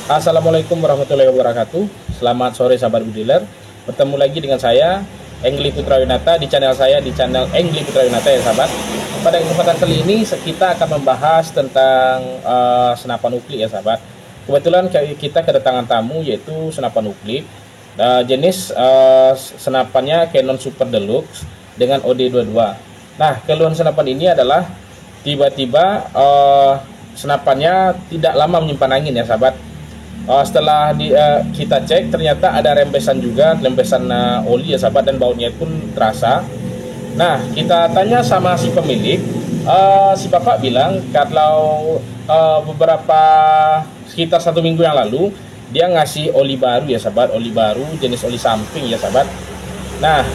Assalamualaikum warahmatullahi wabarakatuh. Selamat sore sahabat budiler. Bertemu lagi dengan saya Engli Putra Winata di channel saya, di channel Engli Putra Winata ya sahabat. Pada kesempatan kali ini kita akan membahas tentang senapan nuklir ya sahabat. Kebetulan kita kedatangan tamu yaitu senapan nuklir. Jenis senapannya Canon Super Deluxe dengan OD22. Nah, keluhan senapan ini adalah tiba-tiba senapannya tidak lama menyimpan angin ya sahabat. Setelah kita cek ternyata ada rembesan juga, rembesan oli ya sahabat, dan baunya pun terasa. Nah, kita tanya sama si pemilik, si bapak bilang kalau beberapa sekitar 1 minggu yang lalu dia ngasih oli baru ya sahabat, oli baru jenis oli samping ya sahabat. Nah,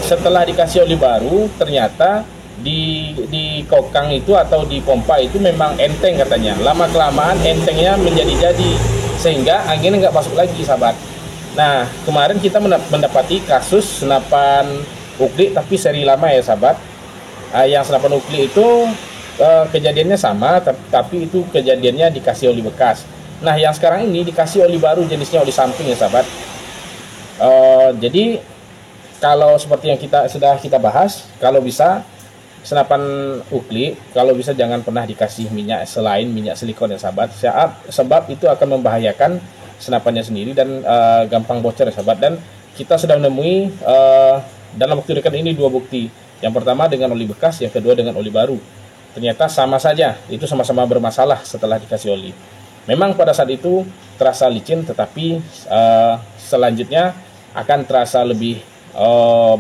setelah dikasih oli baru ternyata di kokang itu atau di pompa itu memang enteng katanya. Lama kelamaan entengnya menjadi sehingga anginnya nggak masuk lagi sahabat. Nah, kemarin kita mendapati kasus senapan nuklir tapi seri lama ya sahabat. Yang senapan nuklir itu kejadiannya sama, tapi itu kejadiannya dikasih oli bekas. Nah, yang sekarang ini dikasih oli baru jenisnya oli samping ya sahabat. Jadi kalau seperti yang sudah kita bahas, kalau bisa senapan nuklir kalau bisa jangan pernah dikasih minyak selain minyak silikon ya sahabat, sebab itu akan membahayakan senapannya sendiri dan gampang bocor ya sahabat. Dan kita sudah menemui dalam waktu dekat ini 2 bukti. Yang pertama dengan oli bekas, yang kedua dengan oli baru. Ternyata sama saja, itu sama-sama bermasalah setelah dikasih oli. Memang pada saat itu terasa licin, tetapi selanjutnya akan terasa lebih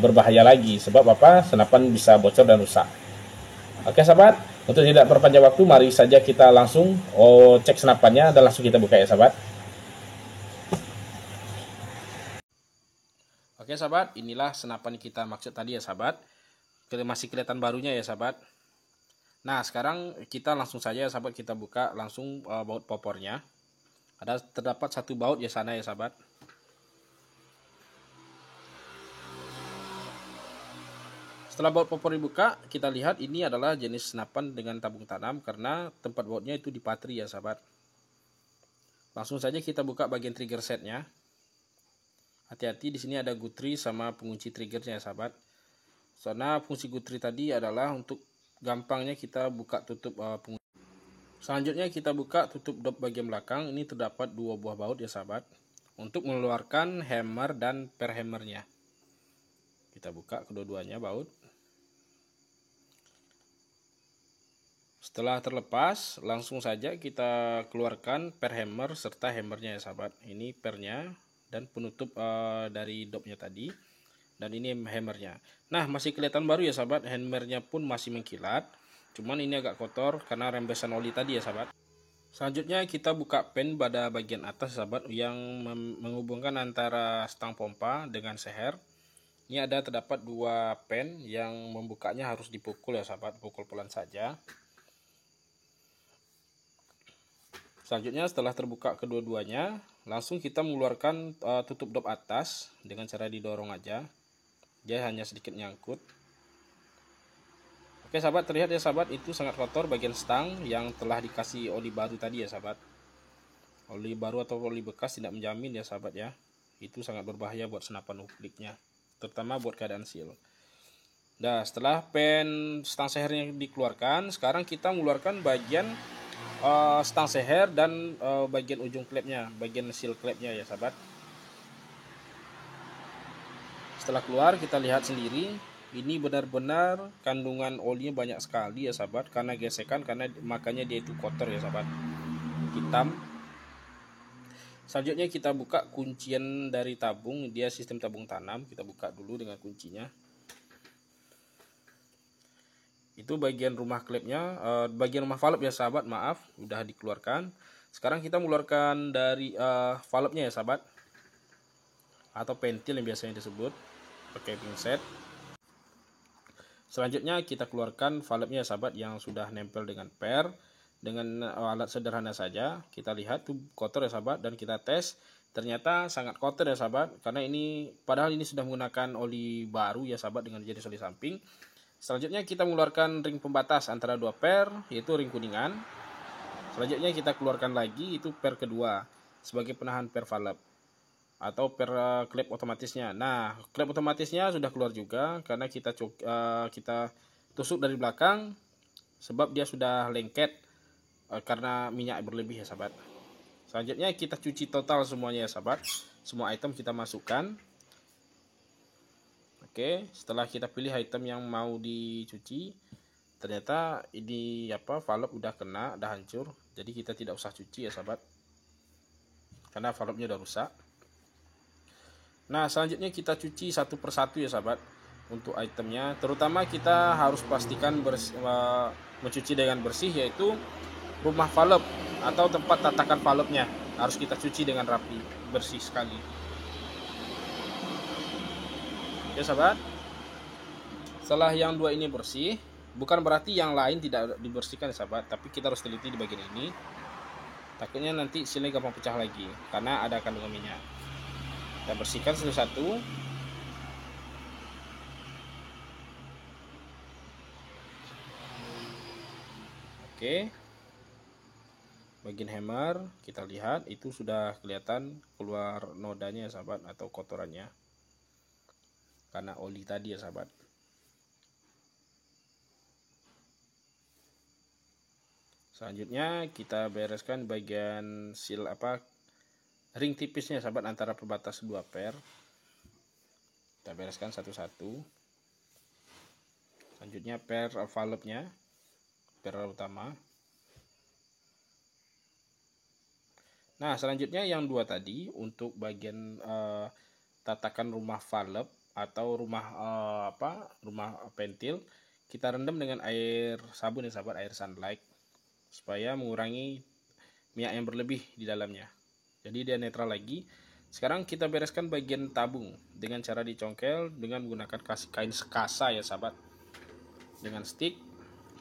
berbahaya lagi. Sebab apa? Senapan bisa bocor dan rusak. Oke sahabat, untuk tidak berpanjang waktu, mari saja kita langsung cek senapannya dan langsung kita buka ya sahabat. Oke sahabat, inilah senapan kita maksud tadi ya sahabat. Masih kelihatan barunya ya sahabat. Nah, sekarang kita langsung saja ya sahabat, kita buka langsung baut popornya. Terdapat 1 baut di sana ya sahabat. Setelah baut popor dibuka, kita lihat ini adalah jenis senapan dengan tabung tanam karena tempat bautnya itu di patri ya sahabat. Langsung saja kita buka bagian trigger setnya. Hati-hati, di sini ada gutri sama pengunci triggernya ya sahabat. Soalnya fungsi gutri tadi adalah untuk gampangnya kita buka tutup pengunci. Selanjutnya kita buka tutup dop bagian belakang. Ini terdapat 2 buah baut ya sahabat, untuk mengeluarkan hammer dan per hammernya. Kita buka kedua-duanya baut. Setelah terlepas, langsung saja kita keluarkan per hammer serta hammernya ya sahabat. Ini pernya dan penutup dari dopnya tadi. Dan ini hammernya. Nah, masih kelihatan baru ya sahabat. Hammernya pun masih mengkilat. Cuman ini agak kotor karena rembesan oli tadi ya sahabat. Selanjutnya kita buka pen pada bagian atas sahabat, yang menghubungkan antara stang pompa dengan seher. Ini terdapat 2 pen yang membukanya harus dipukul ya sahabat, pukul pelan saja. Selanjutnya setelah terbuka kedua-duanya, langsung kita mengeluarkan tutup dop atas dengan cara didorong aja. Dia hanya sedikit nyangkut. Oke sahabat, terlihat ya sahabat, itu sangat kotor bagian stang yang telah dikasih oli baru tadi ya sahabat. Oli baru atau oli bekas tidak menjamin ya sahabat ya. Itu sangat berbahaya buat senapan nukliknya, terutama buat keadaan seal. Nah, setelah pen stang sehernya dikeluarkan, sekarang kita mengeluarkan bagian stang seher dan bagian ujung klepnya, bagian seal klepnya ya sahabat. Setelah keluar, kita lihat sendiri, ini benar-benar kandungan olinya banyak sekali ya sahabat, karena gesekan, makanya dia itu kotor ya sahabat, hitam. Selanjutnya kita buka kuncian dari tabung, dia sistem tabung tanam. Kita buka dulu dengan kuncinya. Itu bagian rumah klepnya, bagian rumah valve ya sahabat, maaf, udah dikeluarkan. Sekarang kita mengeluarkan dari valve-nya ya sahabat, atau pentil yang biasanya disebut, pakai pinset. Selanjutnya kita keluarkan valve-nya ya sahabat, yang sudah nempel dengan per. Dengan alat sederhana saja, kita lihat tuh kotor ya sahabat, dan kita tes. Ternyata sangat kotor ya sahabat, karena ini padahal ini sudah menggunakan oli baru ya sahabat dengan jenis oli samping. Selanjutnya kita mengeluarkan ring pembatas antara 2 per, yaitu ring kuningan. Selanjutnya kita keluarkan lagi itu per kedua sebagai penahan per valve atau per klep otomatisnya. Nah, klep otomatisnya sudah keluar juga karena kita tusuk dari belakang sebab dia sudah lengket karena minyak berlebih ya sahabat. Selanjutnya kita cuci total semuanya ya sahabat. Semua item kita masukkan. Oke, setelah kita pilih item yang mau dicuci, ternyata ini valve udah kena, udah hancur. Jadi kita tidak usah cuci ya sahabat, karena valve-nya udah rusak. Nah, selanjutnya kita cuci satu persatu ya sahabat untuk itemnya. Terutama kita harus pastikan mencuci dengan bersih, yaitu rumah valve atau tempat tatakan valve-nya harus kita cuci dengan rapi, bersih sekali. Ya sahabat, setelah yang dua ini bersih, bukan berarti yang lain tidak dibersihkan ya sahabat, tapi kita harus teliti di bagian ini. Takutnya nanti silnya gampang pecah lagi karena ada kandungan minyak. Kita bersihkan satu-satu. Oke, bagian hammer kita lihat itu sudah kelihatan keluar nodanya ya sahabat, atau kotorannya karena oli tadi ya sahabat. Selanjutnya kita bereskan bagian seal ring tipisnya sahabat antara pembatas dua per. Kita bereskan satu-satu. Selanjutnya per valve-nya, per utama. Nah, selanjutnya yang dua tadi untuk bagian tatakan rumah valve atau rumah pentil, kita rendam dengan air sabun ya sahabat, air sunlight, supaya mengurangi minyak yang berlebih di dalamnya. Jadi dia netral lagi. Sekarang kita bereskan bagian tabung dengan cara dicongkel dengan menggunakan kain sekasa ya sahabat. Dengan stick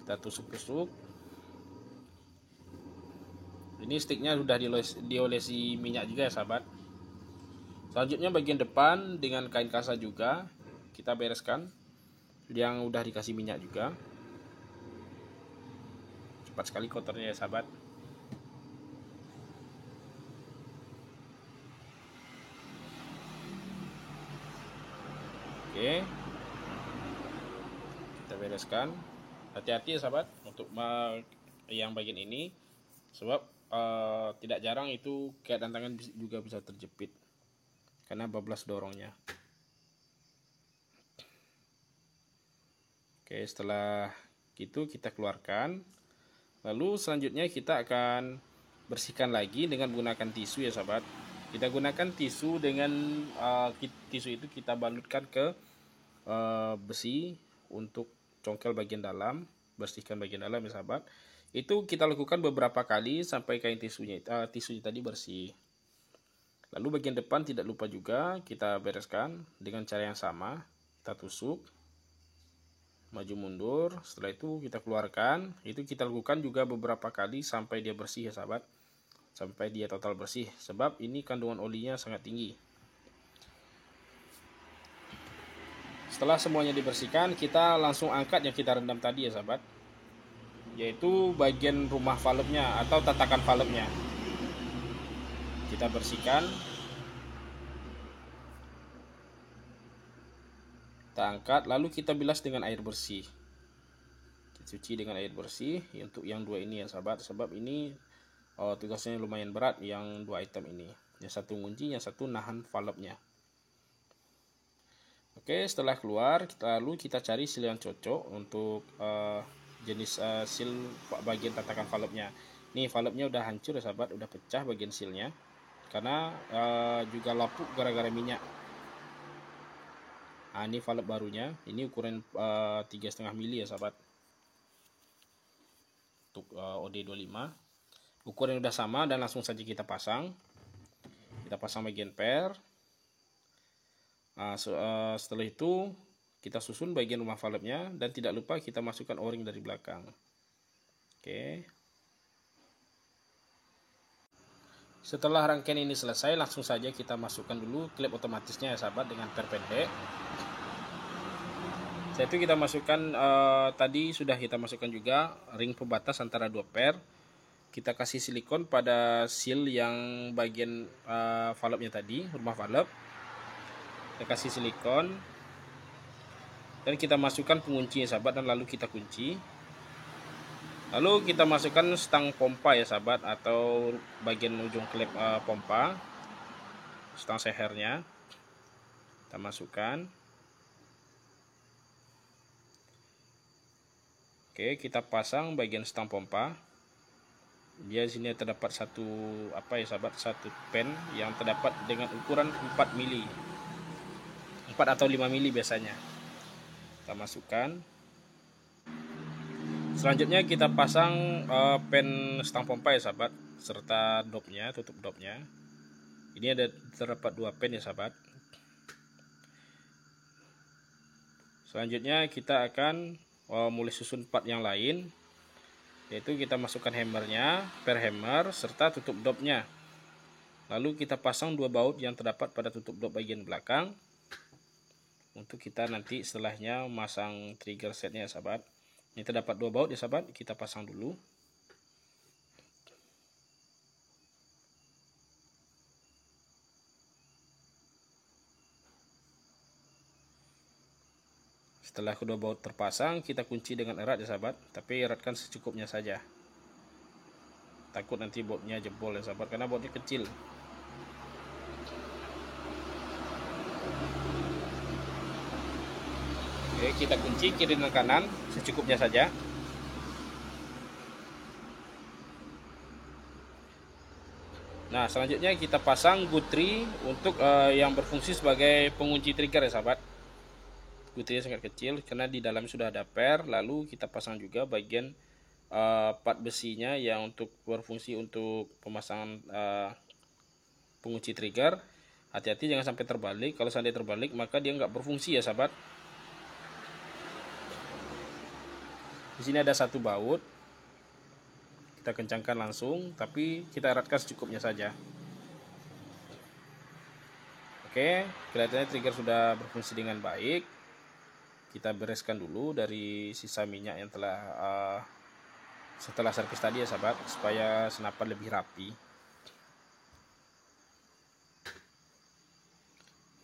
kita tusuk-tusuk. Ini sticknya sudah diolesi minyak juga ya sahabat. Selanjutnya bagian depan dengan kain kasa juga kita bereskan, yang udah dikasih minyak juga. Cepat sekali kotornya ya sahabat. Oke, kita bereskan. Hati-hati ya sahabat untuk yang bagian ini, sebab tidak jarang itu keadaan tangan juga bisa terjepit karena bablas dorongnya. Oke, setelah itu kita keluarkan. Lalu selanjutnya kita akan bersihkan lagi dengan menggunakan tisu ya sahabat. Kita gunakan tisu dengan tisu itu kita balutkan ke besi untuk congkel bagian dalam, bersihkan bagian dalam ya sahabat. Itu kita lakukan beberapa kali sampai kain tisunya tadi bersih. Lalu bagian depan tidak lupa juga kita bereskan dengan cara yang sama. Kita tusuk, maju mundur. Setelah itu kita keluarkan. Itu kita lakukan juga beberapa kali sampai dia bersih ya sahabat, sampai dia total bersih, sebab ini kandungan olinya sangat tinggi. Setelah semuanya dibersihkan, kita langsung angkat yang kita rendam tadi ya sahabat, yaitu bagian rumah valve-nya atau tatakan valve-nya. Kita bersihkan, kita angkat, lalu kita bilas dengan air bersih. Kita cuci dengan air bersih untuk yang dua ini ya sahabat, sebab ini tugasnya lumayan berat yang dua item ini. Yang satu ngunci, yang satu nahan valve-nya. Oke, setelah keluar lalu kita cari seal yang cocok untuk jenis seal bagian tatakan valve-nya. Nih valve-nya udah hancur ya sahabat, udah pecah bagian seal-nya karena juga lapuk gara-gara minyak. Nah, ini valve barunya, ini ukuran 3,5 mili ya sahabat untuk OD25. Ukuran udah sama dan langsung saja kita pasang. Kita pasang bagian per. Nah, setelah itu kita susun bagian rumah valve-nya dan tidak lupa kita masukkan o-ring dari belakang. Oke. Setelah rangkaian ini selesai, langsung saja kita masukkan dulu klep otomatisnya ya sahabat dengan per pendek. Setelah itu kita masukkan tadi sudah kita masukkan juga ring pembatas antara dua per. kita kasih silikon pada seal yang bagian valve-nya tadi, rumah valve. Kita kasih silikon dan kita masukkan pengunci ya sahabat, dan lalu kita kunci. Lalu kita masukkan stang pompa ya sahabat, atau bagian ujung klep pompa, stang sehernya kita masukkan. Oke, kita pasang bagian stang pompa. Dia sini terdapat satu satu pen yang terdapat dengan ukuran 4 mili, 4 atau 5 mili biasanya. Kita masukkan. Selanjutnya kita pasang pen stang pompa ya sahabat, serta dopnya, tutup dopnya. Ini ada terdapat 2 pen ya sahabat. Selanjutnya kita akan mulai susun part yang lain, yaitu kita masukkan hammernya per hammer serta tutup dopnya. Lalu kita pasang 2 baut yang terdapat pada tutup dop bagian belakang untuk kita nanti setelahnya masang trigger setnya ya sahabat. Ini terdapat 2 baut ya sahabat, kita pasang dulu. Setelah kedua baut terpasang, kita kunci dengan erat ya sahabat, tapi eratkan secukupnya saja. Takut nanti bautnya jebol ya sahabat, karena bautnya kecil. Oke, kita kunci kiri dan kanan secukupnya saja. Nah, selanjutnya kita pasang gutri untuk yang berfungsi sebagai pengunci trigger ya sahabat. Gutrinya sangat kecil karena di dalam sudah ada per. Lalu kita pasang juga bagian part besinya yang untuk berfungsi untuk pemasangan pengunci trigger. Hati-hati jangan sampai terbalik. Kalau seandainya terbalik maka dia nggak berfungsi ya sahabat. Di sini ada 1 baut. Kita kencangkan langsung, tapi kita eratkan secukupnya saja. Oke, kelihatannya trigger sudah berfungsi dengan baik. Kita bereskan dulu dari sisa minyak yang telah setelah servis tadi ya sahabat, supaya senapan lebih rapi.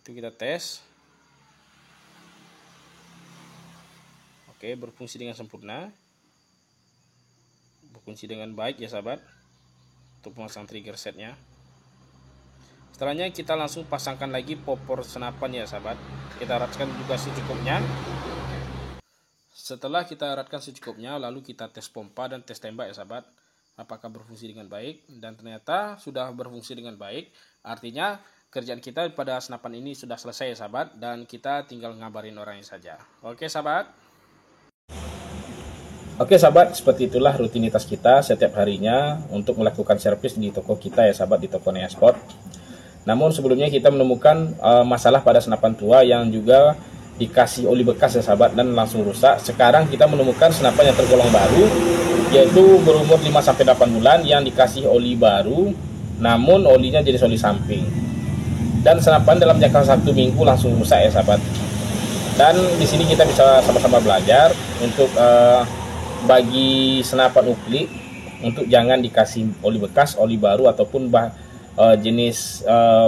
Itu kita tes. Oke, berfungsi dengan sempurna, berfungsi dengan baik ya sahabat untuk memasang trigger setnya. Setelahnya kita langsung pasangkan lagi popor senapan ya sahabat. Kita eratkan juga secukupnya. Setelah kita eratkan secukupnya, lalu kita tes pompa dan tes tembak ya sahabat, apakah berfungsi dengan baik. Dan ternyata sudah berfungsi dengan baik. Artinya kerjaan kita pada senapan ini sudah selesai ya sahabat, dan kita tinggal ngabarin orangnya saja. Oke sahabat. Oke sahabat, seperti itulah rutinitas kita setiap harinya untuk melakukan servis di toko kita ya sahabat, di toko Nea Sport. Namun sebelumnya kita menemukan masalah pada senapan tua yang juga dikasih oli bekas ya sahabat dan langsung rusak. Sekarang kita menemukan senapan yang tergolong baru, yaitu berumur 5-8 bulan yang dikasih oli baru, namun olinya jenis oli samping. Dan senapan dalam jangka 1 minggu langsung rusak ya sahabat. Dan di sini kita bisa sama-sama belajar untuk bagi senapan uklik untuk jangan dikasih oli bekas, oli baru ataupun jenis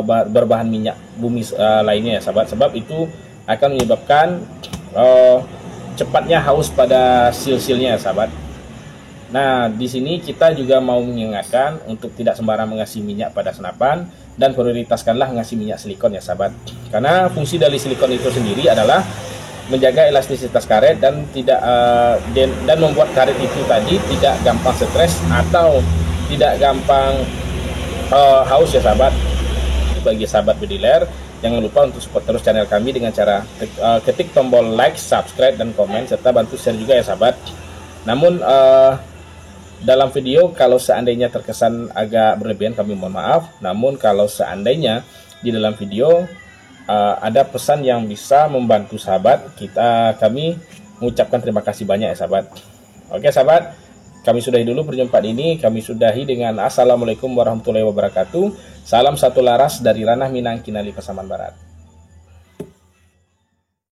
berbahan minyak bumi lainnya ya sahabat, sebab itu akan menyebabkan cepatnya haus pada seal-sealnya ya sahabat. Nah, di sini kita juga mau mengingatkan untuk tidak sembarang mengasih minyak pada senapan, dan prioritaskanlah mengasih minyak silikon ya sahabat. Karena fungsi dari silikon itu sendiri adalah menjaga elastisitas karet dan tidak dan membuat karet itu tadi tidak gampang stres atau tidak gampang haus ya sahabat. Bagi sahabat bediler, jangan lupa untuk support terus channel kami dengan cara ketik tombol like, subscribe, dan komen, serta bantu share juga ya sahabat. Namun dalam video kalau seandainya terkesan agak berlebihan kami mohon maaf. Namun kalau seandainya di dalam video ada pesan yang bisa membantu sahabat, kami mengucapkan terima kasih banyak ya sahabat. Oke sahabat, kami sudahi dulu perjumpaan ini. Kami sudahi dengan Assalamualaikum warahmatullahi wabarakatuh. Salam satu laras dari Ranah Minang, Kinali, Pasaman Barat.